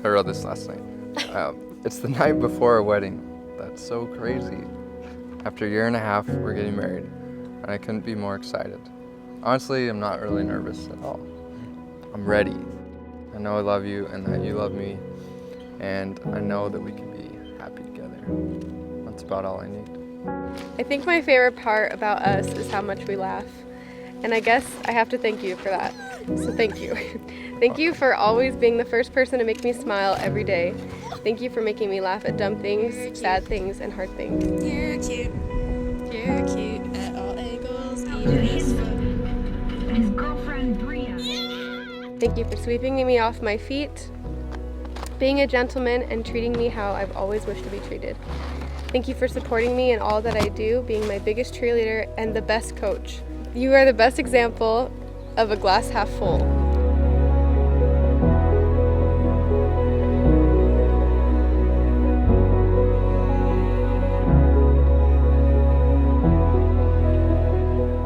I wrote this last night. It's the night before our wedding. That's so crazy. After a year and a half, we're getting married, and I couldn't be more excited. Honestly, I'm not really nervous at all. I'm ready. I know I love you and that you love me, and I know that we can be happy together. That's about all I need. I think my favorite part about us is how much we laugh. And I guess I have to thank you for that. So thank you. Thank you for always being the first person to make me smile every day. Thank you for making me laugh at dumb things, sad things, and hard things. You're cute. You're cute at all angles, even this foot. And his girlfriend Breea. Thank you for sweeping me off my feet, being a gentleman, and treating me how I've always wished to be treated. Thank you for supporting me in all that I do, being my biggest cheerleader and the best coach. You are the best example of a glass half full.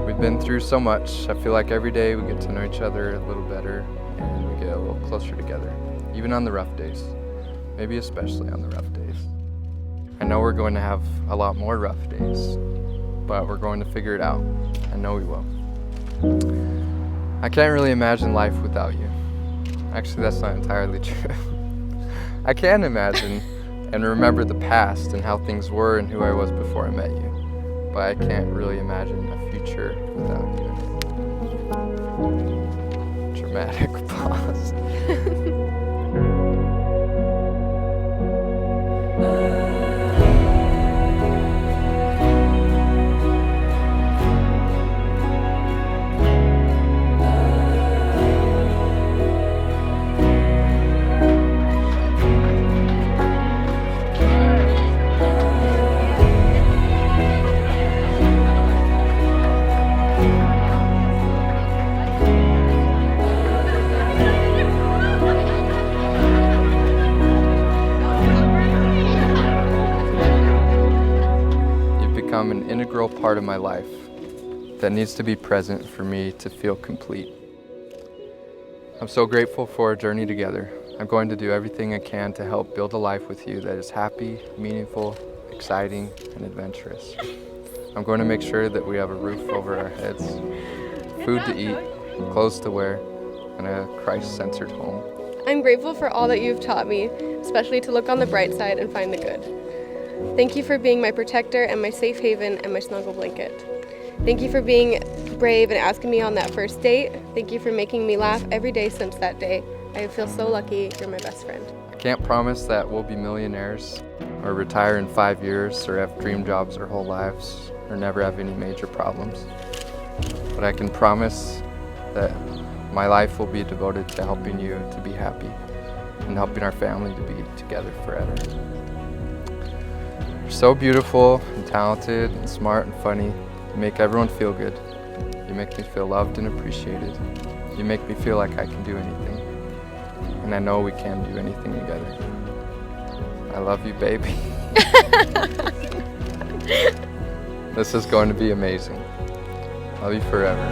We've been through so much. I feel like every day we get to know each other a little better and we get a little closer together, even on the rough days, maybe especially on the rough days. I know we're going to have a lot more rough days, but we're going to figure it out. I know we will. I can't really imagine life without you. Actually, that's not entirely true. I can imagine and remember the past and how things were and who I was before I met you, but I can't really imagine a future without you. Dramatic pause. Become an integral part of my life that needs to be present for me to feel complete. I'm so grateful for our journey together. I'm going to do everything I can to help build a life with you that is happy, meaningful, exciting, and adventurous. I'm going to make sure that we have a roof over our heads, food to eat, clothes to wear, and a Christ-centered home. I'm grateful for all that you've taught me, especially to look on the bright side and find the good. Thank you for being my protector and my safe haven and my snuggle blanket. Thank you for being brave and asking me on that first date. Thank you for making me laugh every day since that day. I feel so lucky you're my best friend. I can't promise that we'll be millionaires or retire in 5 years or have dream jobs our whole lives or never have any major problems. But I can promise that my life will be devoted to helping you to be happy and helping our family to be together forever. You're so beautiful and talented and smart and funny. You make everyone feel good. You make me feel loved and appreciated. You make me feel like I can do anything. And I know we can do anything together. I love you, baby. This is going to be amazing. Love you forever.